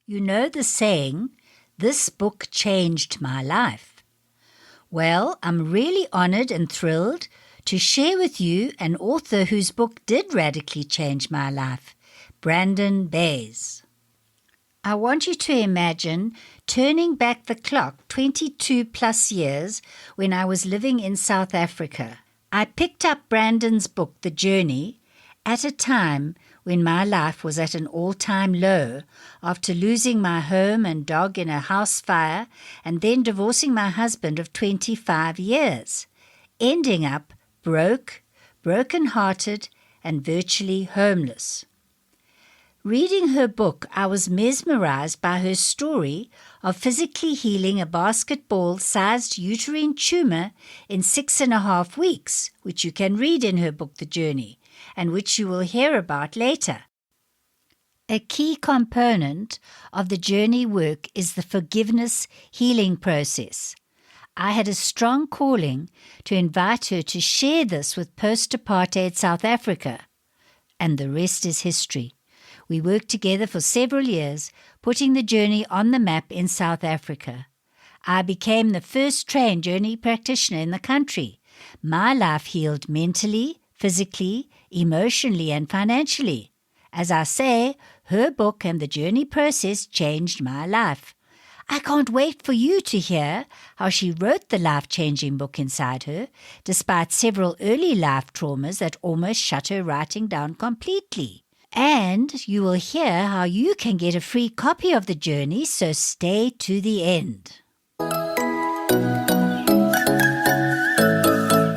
You know the saying, "This book changed my life." Well, I'm really honored and thrilled to share with you an author whose book did radically change my life, Brandon Bays. I want you to imagine turning back the clock 22 plus years when I was living in South Africa. I picked up Brandon's book, The Journey, at a time when my life was at an all-time low after losing my home and dog in a house fire and then divorcing my husband of 25 years, ending up broke, broken-hearted, and virtually homeless. Reading her book, I was mesmerized by her story of physically healing a basketball-sized uterine tumor in 6.5 weeks, which you can read in her book, The Journey, and which you will hear about later. A key component of the journey work is the forgiveness healing process. I had a strong calling to invite her to share this with post-apartheid South Africa, and the rest is history. We worked together for several years, putting the journey on the map in South Africa. I became the first trained journey practitioner in the country. My life healed mentally, physically, emotionally, and financially. As I say, her book and the journey process changed my life. I can't wait for you to hear how she wrote the life-changing book inside her, despite several early life traumas that almost shut her writing down completely. And you will hear how you can get a free copy of The Journey, so stay to the end.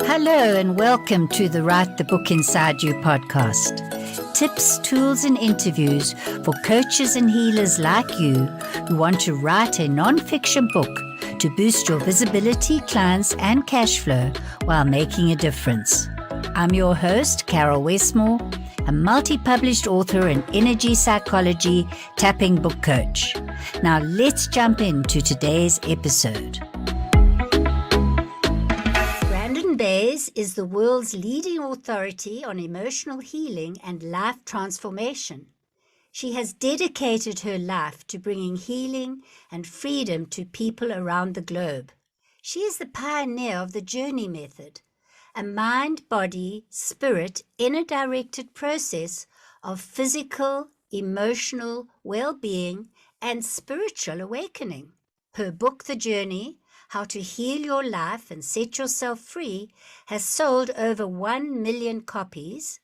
Hello and welcome to the Write the Book Inside You podcast. Tips, tools and interviews for coaches and healers like you who want to write a non-fiction book to boost your visibility, clients and cash flow while making a difference. I'm your host, Carol Westmore, a multi-published author and energy psychology tapping book coach. Now let's jump into today's episode. Brandon Bays is the world's leading authority on emotional healing and life transformation. She has dedicated her life to bringing healing and freedom to people around the globe. She is the pioneer of the Journey method, a mind, body, spirit, inner-directed process of physical, emotional well-being and spiritual awakening. Her book, The Journey, How to Heal Your Life and Set Yourself Free, has sold over 1 million copies,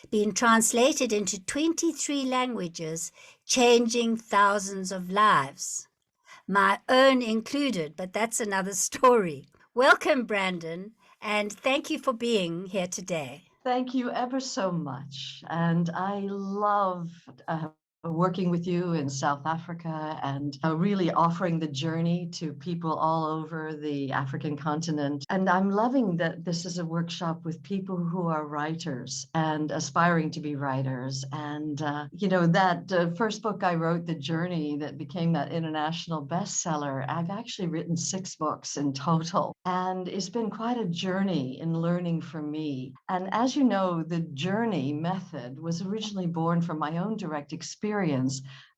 been translated into 23 languages, changing thousands of lives. My own included, but that's another story. Welcome, Brandon. And thank you for being here today. Thank you ever so much. And I love working with you in South Africa and really offering the journey to people all over the African continent. And I'm loving that this is a workshop with people who are writers and aspiring to be writers. And, that first book I wrote, The Journey, that became that international bestseller, I've actually written 6 books in total. And it's been quite a journey in learning for me. And as you know, the Journey method was originally born from my own direct experience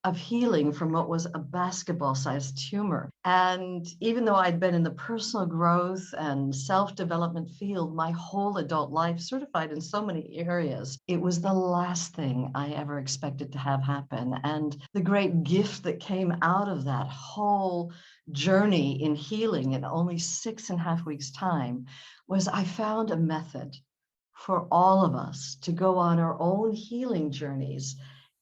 of healing from what was a basketball-sized tumor. And even though I'd been in the personal growth and self-development field my whole adult life, certified in so many areas, it was the last thing I ever expected to have happen. And the great gift that came out of that whole journey in healing in only 6.5 weeks' time was I found a method for all of us to go on our own healing journeys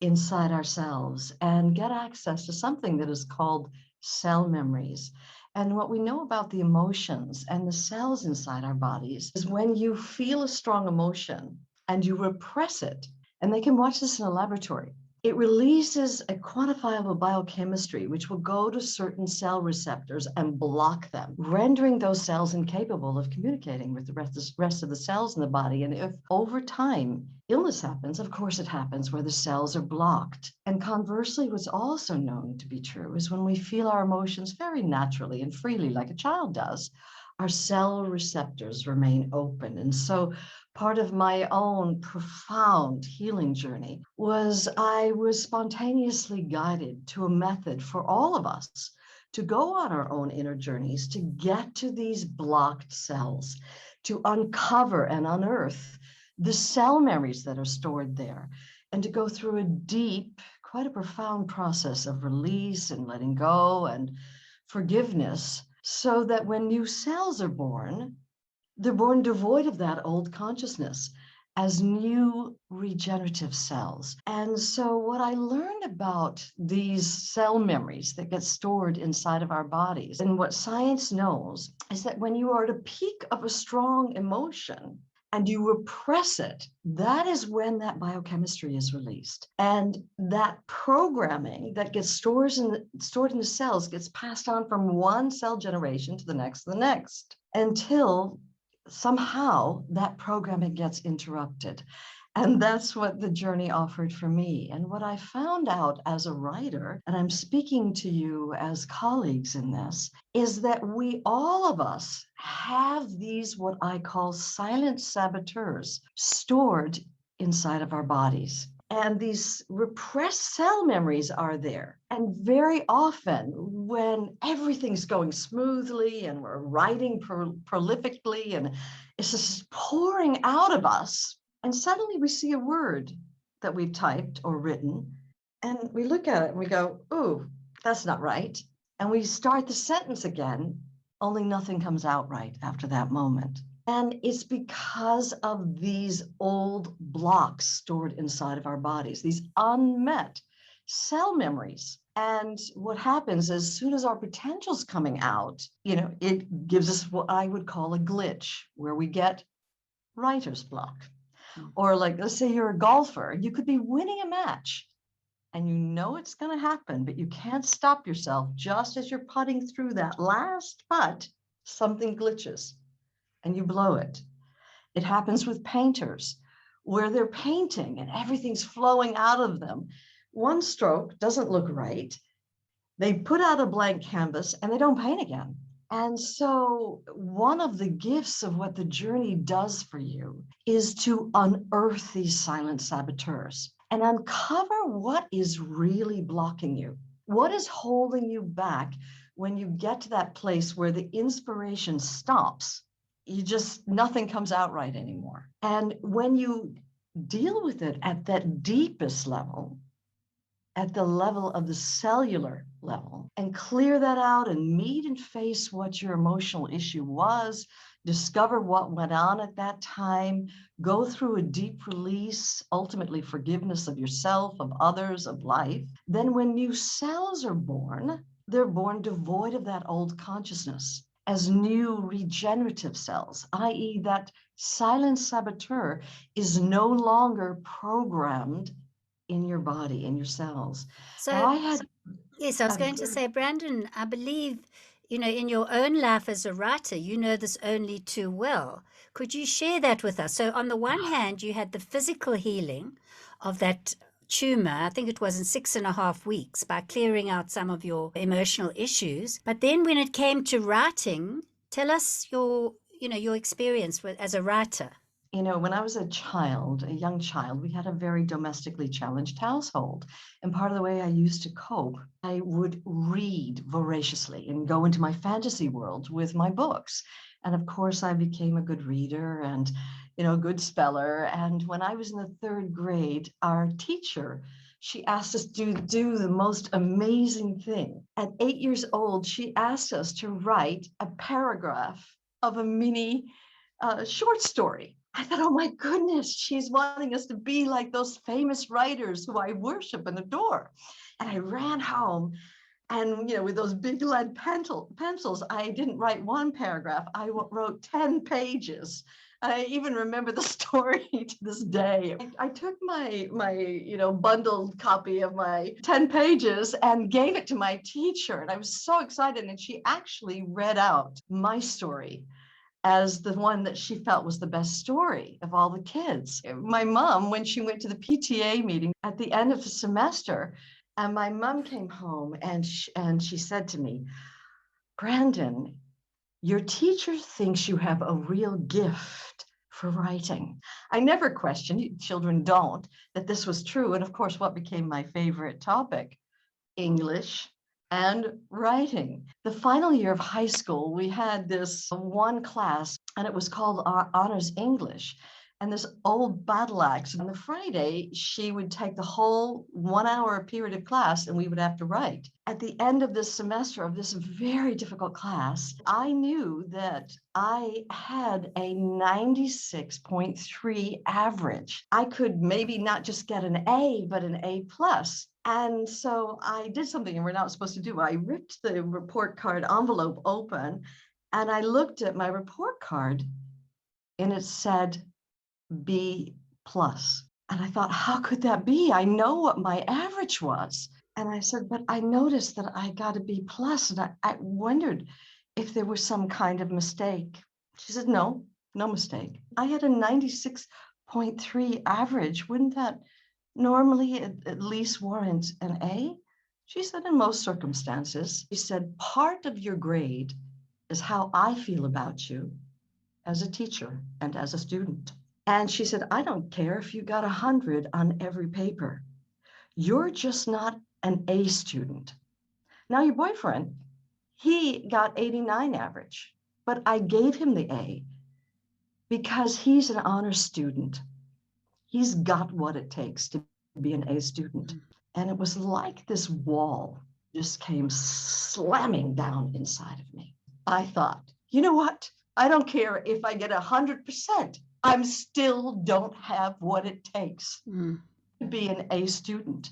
inside ourselves and get access to something that is called cell memories. And what we know about the emotions and the cells inside our bodies is when you feel a strong emotion and you repress it, and they can watch this in a laboratory, it releases a quantifiable biochemistry which will go to certain cell receptors and block them, rendering those cells incapable of communicating with the rest of the cells in the body. And if over time illness happens, of course it happens where the cells are blocked. And conversely, what's also known to be true is when we feel our emotions very naturally and freely, like a child does, our cell receptors remain open. And so part of my own profound healing journey was I was spontaneously guided to a method for all of us to go on our own inner journeys, to get to these blocked cells, to uncover and unearth the cell memories that are stored there, and to go through a deep, quite a profound process of release and letting go and forgiveness, so that when new cells are born, they're born devoid of that old consciousness as new regenerative cells. And so what I learned about these cell memories that get stored inside of our bodies, and what science knows, is that when you are at a peak of a strong emotion and you repress it, that is when that biochemistry is released. And that programming that gets stored in the cells gets passed on from one cell generation to the next, until somehow that programming gets interrupted. And that's what the journey offered for me. And what I found out as a writer, and I'm speaking to you as colleagues in this, is that we, all of us, have these, what I call silent saboteurs, stored inside of our bodies. And these repressed cell memories are there. And very often, when everything's going smoothly and we're writing prolifically and it's just pouring out of us, and suddenly we see a word that we've typed or written, and we look at it and we go, ooh, that's not right. And we start the sentence again, only nothing comes out right after that moment. And it's because of these old blocks stored inside of our bodies, these unmet cell memories. And what happens as soon as our potential's coming out, it gives us what I would call a glitch, where we get writer's block. Or like, let's say you're a golfer, you could be winning a match and you know it's going to happen, but you can't stop yourself. Just as you're putting through that last putt, something glitches and you blow it. It happens with painters, where they're painting and everything's flowing out of them. One stroke doesn't look right. They put out a blank canvas and they don't paint again. And so one of the gifts of what the journey does for you is to unearth these silent saboteurs and uncover what is really blocking you. What is holding you back when you get to that place where the inspiration stops? Nothing comes out right anymore. And when you deal with it at that deepest level, at the level of the cellular level, and clear that out and meet and face what your emotional issue was, discover what went on at that time, go through a deep release, ultimately forgiveness of yourself, of others, of life, then when new cells are born, they're born devoid of that old consciousness as new regenerative cells, i.e. that silent saboteur is no longer programmed in your body, in your cells. So, yes, I was going to say, Brandon, I believe, in your own life as a writer, you know this only too well. Could you share that with us? So on the one hand, you had the physical healing of that tumor, I think it was in 6.5 weeks, by clearing out some of your emotional issues. But then when it came to writing, tell us your experience as a writer. When I was a young child, we had a very domestically challenged household. And part of the way I used to cope, I would read voraciously and go into my fantasy world with my books. And of course, I became a good reader and, a good speller. And when I was in the 3rd grade, our teacher, she asked us to do the most amazing thing. At 8 years old, she asked us to write a paragraph of a mini short story. I thought, oh my goodness, she's wanting us to be like those famous writers who I worship and adore. And I ran home and, with those big lead pencils, I didn't write one paragraph. I wrote 10 pages. I even remember the story to this day. I took my bundled copy of my 10 pages and gave it to my teacher. And I was so excited. And she actually read out my story as the one that she felt was the best story of all the kids. My mom, when she went to the PTA meeting at the end of the semester, and my mom came home and she said to me, Brandon, Your teacher thinks you have a real gift for writing. I never questioned, children don't, that this was true. And of course, what became my favorite topic? English and writing. The final year of high school, we had this one class, and it was called Honors English. And this old battle axe, on the Friday, she would take the whole 1 hour period of class and we would have to write. At the end of this semester of this very difficult class, I knew that I had a 96.3 average. I could maybe not just get an A, but an A plus. And so I did something we're not supposed to do. I ripped the report card envelope open and I looked at my report card and it said B plus. And I thought, how could that be? I know what my average was. And I said, but I noticed that I got a B plus, and I wondered if there was some kind of mistake. She said, no mistake. I had a 96.3 average. Wouldn't that normally at least warrant an A? She said, in most circumstances. She said, part of your grade is how I feel about you as a teacher and as a student. And she said, I don't care if you got 100 on every paper. You're just not an A student. Now, your boyfriend, he got 89 average, but I gave him the A because he's an honor student. He's got what it takes to be an A student. And it was like this wall just came slamming down inside of me. I thought, you know what? I don't care if I get 100%. I still don't have what it takes to be an A student.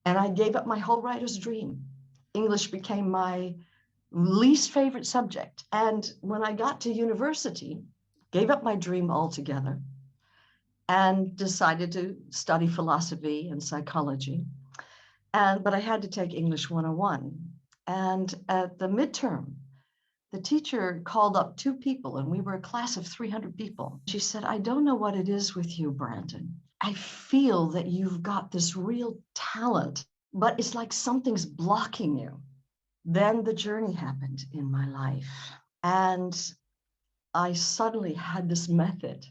And I gave up my whole writer's dream. English became my least favorite subject. And when I got to university, gave up my dream altogether and decided to study philosophy and psychology. But I had to take English 101. And at the midterm, the teacher called up 2 people, and we were a class of 300 people. She said, I don't know what it is with you, Brandon. I feel that you've got this real talent, but it's like something's blocking you. Then the journey happened in my life. And I suddenly had this method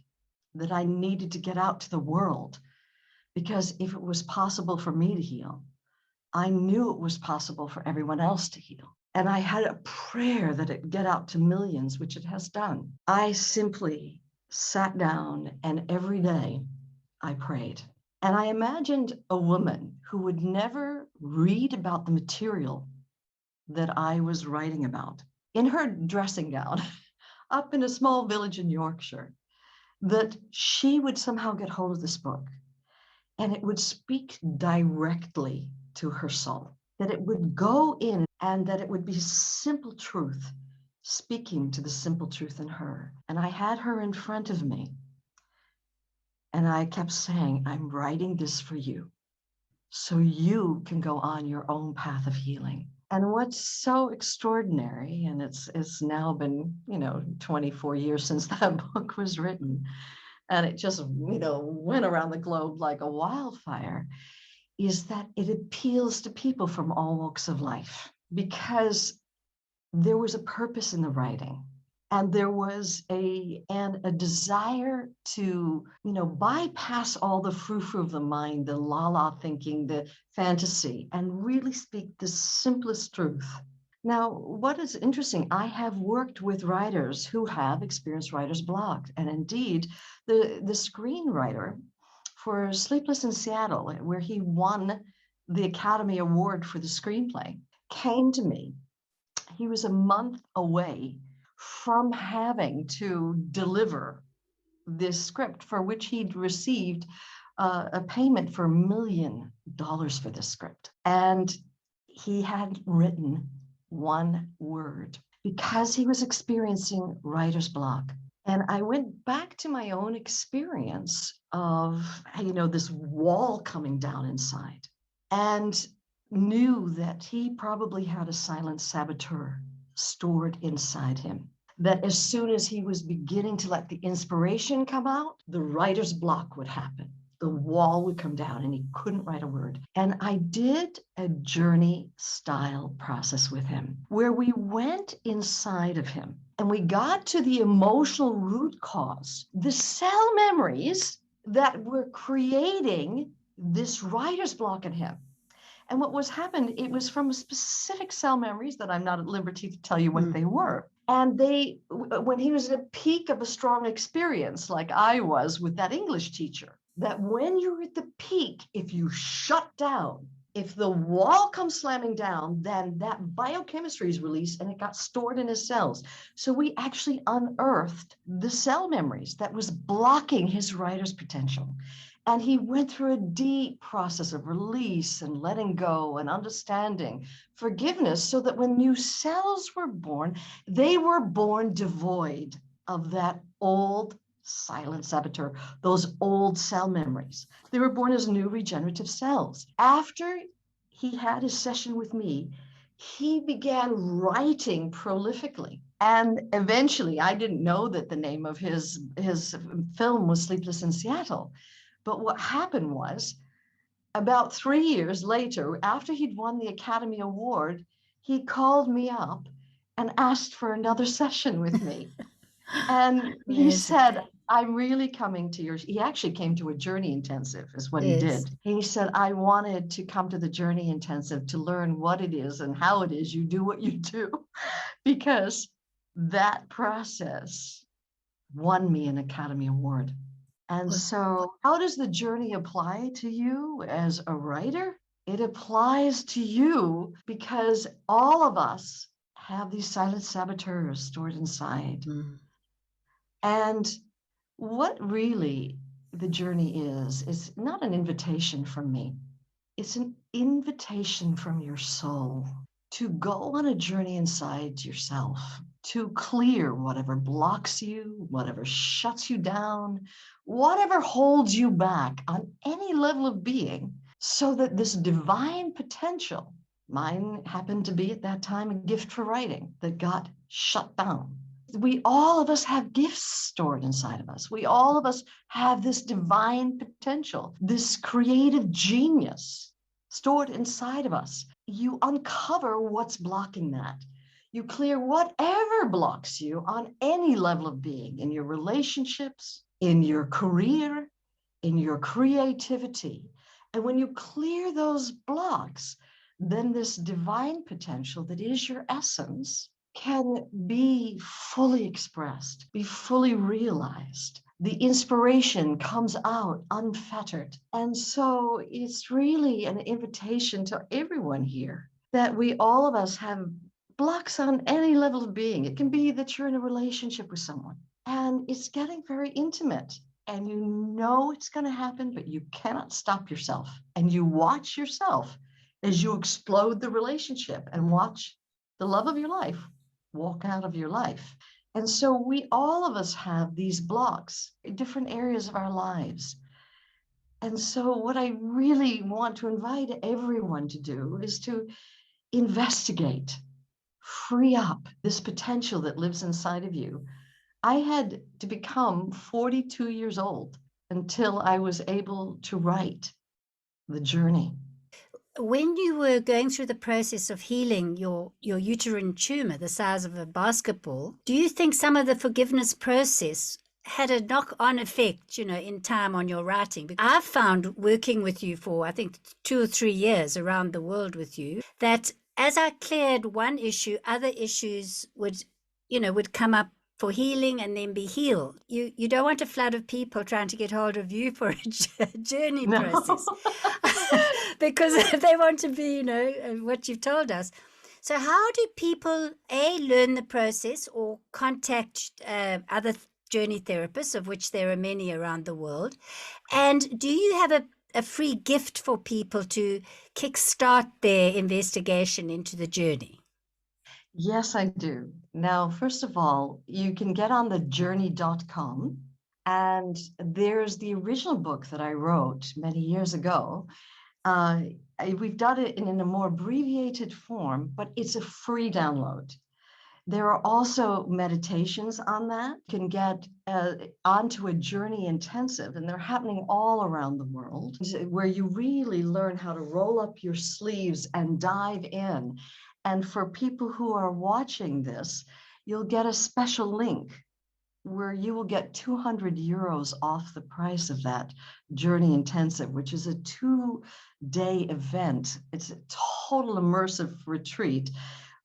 that I needed to get out to the world, because if it was possible for me to heal, I knew it was possible for everyone else to heal. And I had a prayer that it get out to millions, which it has done. I simply sat down and every day I prayed. And I imagined a woman who would never read about the material that I was writing about in her dressing gown up in a small village in Yorkshire, that she would somehow get hold of this book and it would speak directly to her soul, that it would go in and that it would be simple truth speaking to the simple truth in her. And I had her in front of me and I kept saying, I'm writing this for you so you can go on your own path of healing. And what's so extraordinary, and it's now been, 24 years since that book was written, and it just, went around the globe like a wildfire, is that it appeals to people from all walks of life, because there was a purpose in the writing. And there was a desire to, bypass all the frou-frou of the mind, the la-la thinking, the fantasy, and really speak the simplest truth. Now, what is interesting, I have worked with writers who have experienced writer's block. And indeed, the screenwriter for Sleepless in Seattle, where he won the Academy Award for the screenplay, came to me. He was a month away from having to deliver this script, for which he'd received a payment for $1 million for this script. And he had written one word because he was experiencing writer's block. And I went back to my own experience of, this wall coming down inside, and knew that he probably had a silent saboteur stored inside him. That as soon as he was beginning to let the inspiration come out, the writer's block would happen. The wall would come down and he couldn't write a word. And I did a journey style process with him where we went inside of him and we got to the emotional root cause, the cell memories that were creating this writer's block in him. And what was happened, it was from specific cell memories that I'm not at liberty to tell you what they were. And they, when he was at a peak of a strong experience, like I was with that English teacher, that when you're at the peak, if you shut down, if the wall comes slamming down, then that biochemistry is released and it got stored in his cells. So we actually unearthed the cell memories that was blocking his writer's potential. And he went through a deep process of release and letting go and understanding, forgiveness, so that when new cells were born, they were born devoid of that old silent saboteur, those old cell memories. They were born as new regenerative cells. After he had his session with me, he began writing prolifically. And eventually, I didn't know that the name of his film was Sleepless in Seattle. But what happened was, about 3 years later, after he'd won the Academy Award, he called me up and asked for another session with me. And he said, I'm really coming to your, he actually came to a journey intensive is what he did. He said, I wanted to come to the journey intensive to learn what it is and how it is you do what you do, because that process won me an Academy Award. And so how does the journey apply to you as a writer? It applies to you because all of us have these silent saboteurs stored inside. And what really the journey is not an invitation from me. It's an invitation from your soul to go on a journey inside yourself, to clear whatever blocks you, whatever shuts you down, whatever holds you back on any level of being, so that this divine potential, mine happened to be at that time a gift for writing that got shut down. We all of us have gifts stored inside of us. We all of us have this divine potential, this creative genius stored inside of us. You uncover what's blocking that. You clear whatever blocks you on any level of being, in your relationships, in your career, in your creativity. And when you clear those blocks, then this divine potential that is your essence can be fully expressed, be fully realized. The inspiration comes out unfettered. And so it's really an invitation to everyone here that we all of us have blocks on any level of being. It can be that you're in a relationship with someone and it's getting very intimate and you know it's going to happen, but you cannot stop yourself. And you watch yourself as you explode the relationship and watch the love of your life walk out of your life. And so we, all of us have these blocks in different areas of our lives. And so what I really want to invite everyone to do is to investigate, free up this potential that lives inside of you. I had to become 42 years old until I was able to write the journey. When you were going through the process of healing your uterine tumor, the size of a basketball, do you think some of the forgiveness process had a knock-on effect, in time on your writing? Because I've found working with you for, I think, 2 or 3 years around the world with you, that as I cleared one issue, other issues would come up for healing and then be healed. You don't want a flood of people trying to get hold of you for a journey process. Because they want to be, what you've told us. So how do people, learn the process or contact other journey therapists, of which there are many around the world? And do you have a free gift for people to kickstart their investigation into the journey? Yes, I do. Now, first of all, you can get on the journey.com, and there's the original book that I wrote many years ago. We've done it in a more abbreviated form, but it's a free download. There are also meditations on that. You can get onto a journey intensive, and they're happening all around the world, where you really learn how to roll up your sleeves and dive in. And for people who are watching this, you'll get a special link where you will get 200 euros off the price of that journey intensive, which is a 2-day event. It's a total immersive retreat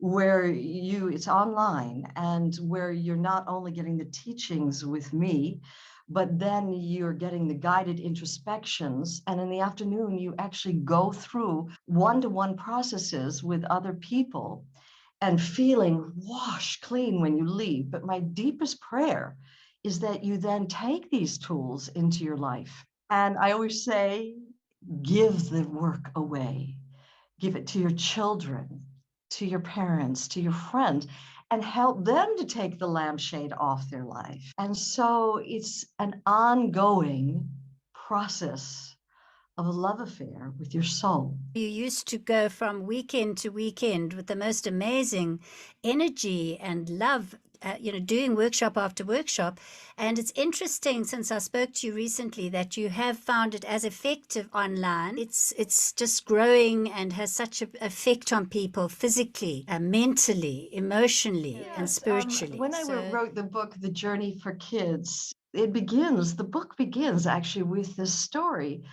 where it's online, and where you're not only getting the teachings with me, but then you're getting the guided introspections. And in the afternoon, you actually go through one-to-one processes with other people and feeling washed clean when you leave. But my deepest prayer is that you then take these tools into your life. And I always say, give the work away. Give it to your children, to your parents, to your friends, and help them to take the lampshade off their life. And so it's an ongoing process of a love affair with your soul. You used to go from weekend to weekend with the most amazing energy and love, doing workshop after workshop. And it's interesting, since I spoke to you recently, that you have found it as effective online. It's just growing and has such an effect on people physically, mentally, emotionally, and spiritually. When I wrote the book, The Journey for Kids, the book begins actually with this story,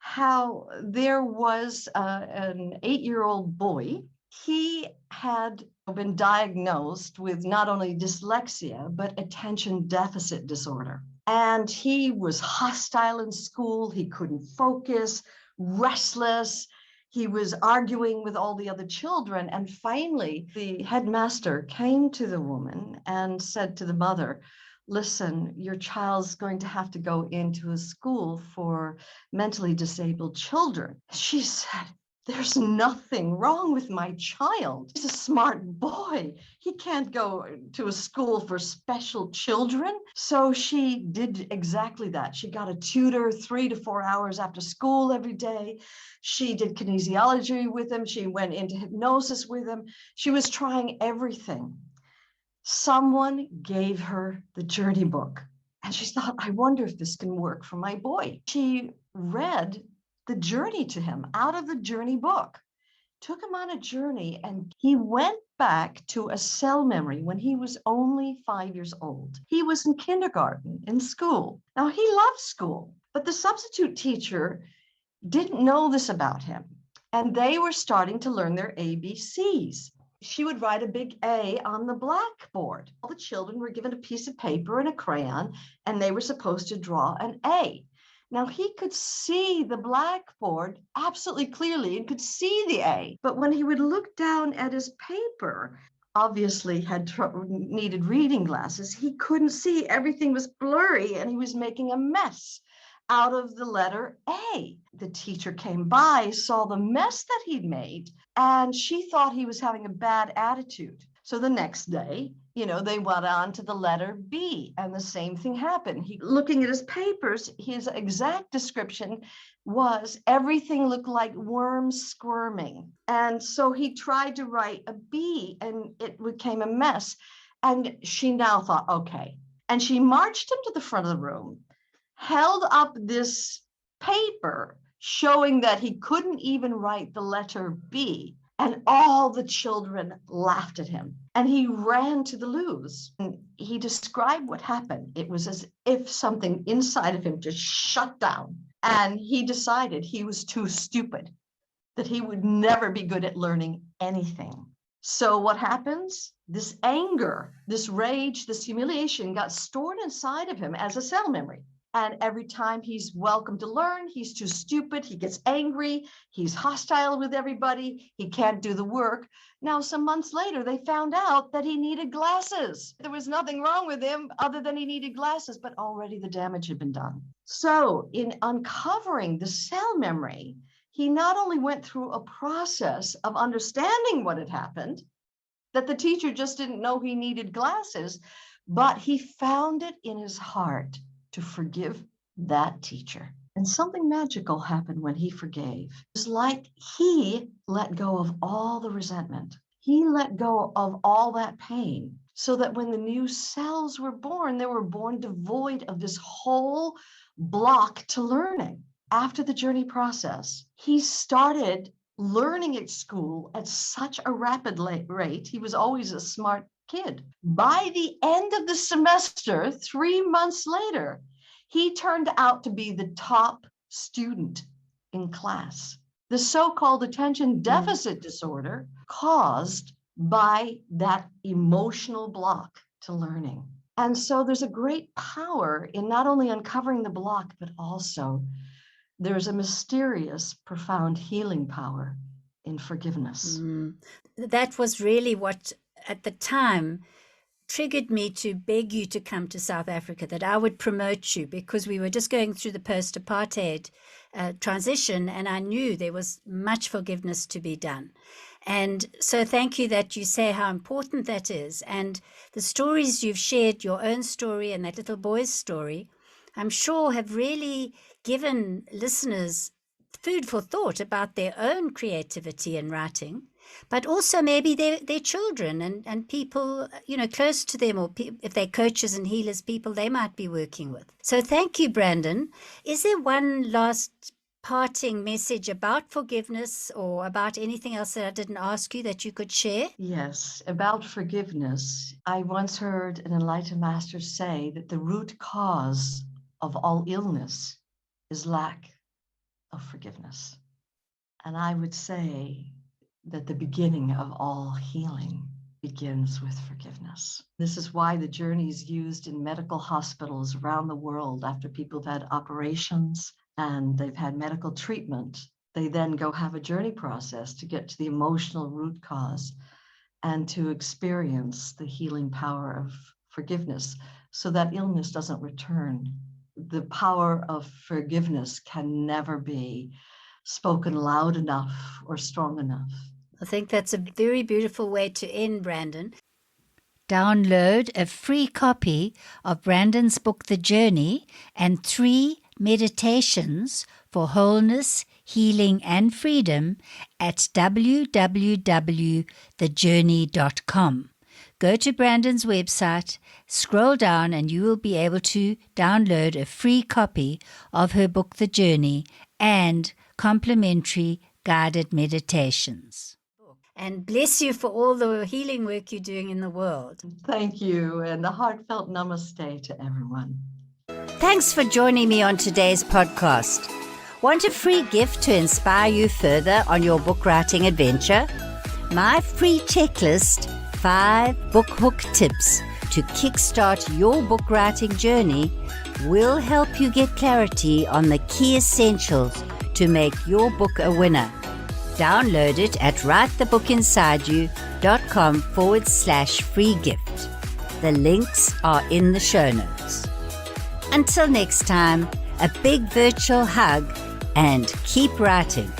how there was an 8-year-old boy. He had been diagnosed with not only dyslexia, but attention deficit disorder. And he was hostile in school. He couldn't focus, restless. He was arguing with all the other children. And finally, the headmaster came to the woman and said to the mother, listen, your child's going to have to go into a school for mentally disabled children. She said, there's nothing wrong with my child. He's a smart boy. He can't go to a school for special children. So she did exactly that. She got a tutor 3 to 4 hours after school every day. She did kinesiology with him. She went into hypnosis with him. She was trying everything. Someone gave her the journey book, and she thought, I wonder if this can work for my boy. She read the journey to him out of the journey book, took him on a journey, and he went back to a cell memory when he was only 5 years old. He was in kindergarten, in school. Now, he loved school, but the substitute teacher didn't know this about him, and they were starting to learn their ABCs. She would write a big A on the blackboard. All the children were given a piece of paper and a crayon, and they were supposed to draw an A. Now, he could see the blackboard absolutely clearly and could see the A. But when he would look down at his paper, obviously needed reading glasses, he couldn't see. Everything was blurry, and he was making a mess out of the letter A. The teacher came by, saw the mess that he'd made, and she thought he was having a bad attitude. So the next day, they went on to the letter B, and the same thing happened. Looking at his papers, his exact description was everything looked like worms squirming. And so he tried to write a B, and it became a mess. And she now thought, okay. And she marched him to the front of the room, held up this paper showing that he couldn't even write the letter B, and all the children laughed at him. And he ran to the loos. And he described what happened. It was as if something inside of him just shut down. And he decided he was too stupid, that he would never be good at learning anything. So what happens? This anger, this rage, this humiliation got stored inside of him as a cell memory. And every time he's welcome to learn, he's too stupid, he gets angry, he's hostile with everybody, he can't do the work. Now, some months later, they found out that he needed glasses. There was nothing wrong with him other than he needed glasses, but already the damage had been done. So in uncovering the cell memory, he not only went through a process of understanding what had happened, that the teacher just didn't know he needed glasses, but he found it in his heart to forgive that teacher. And something magical happened when he forgave. It was like he let go of all the resentment. He let go of all that pain so that when the new cells were born, they were born devoid of this whole block to learning. After the journey process, he started learning at school at such a rapid rate. He was always a smart kid. By the end of the semester, 3 months later, he turned out to be the top student in class. The so-called attention deficit disorder caused by that emotional block to learning. And so there's a great power in not only uncovering the block, but also there's a mysterious, profound healing power in forgiveness. That was really what, at the time, triggered me to beg you to come to South Africa, that I would promote you, because we were just going through the post-apartheid transition, and I knew there was much forgiveness to be done. And so thank you that you say how important that is. And the stories you've shared, your own story and that little boy's story, I'm sure have really given listeners food for thought about their own creativity in writing, but also maybe their children and people, close to them, or if they're coaches and healers, people they might be working with. So thank you, Brandon. Is there one last parting message about forgiveness or about anything else that I didn't ask you that you could share? Yes, about forgiveness. I once heard an enlightened master say that the root cause of all illness is lack of forgiveness. And I would say that the beginning of all healing begins with forgiveness. This is why the journey is used in medical hospitals around the world after people have had operations and they've had medical treatment. They then go have a journey process to get to the emotional root cause and to experience the healing power of forgiveness so that illness doesn't return. The power of forgiveness can never be spoken loud enough or strong enough. I think that's a very beautiful way to end, Brandon. Download a free copy of Brandon's book, The Journey, and 3 meditations for wholeness, healing, and freedom at www.thejourney.com. Go to Brandon's website, scroll down, and you will be able to download a free copy of her book, The Journey, and complimentary guided meditations. And bless you for all the healing work you're doing in the world. Thank you, and a heartfelt namaste to everyone. Thanks for joining me on today's podcast. Want a free gift to inspire you further on your book writing adventure? My free checklist, 5 book hook tips to kickstart your book writing journey, will help you get clarity on the key essentials to make your book a winner. Download it at writethebookinsideyou.com/free gift. The links are in the show notes. Until next time, a big virtual hug and keep writing.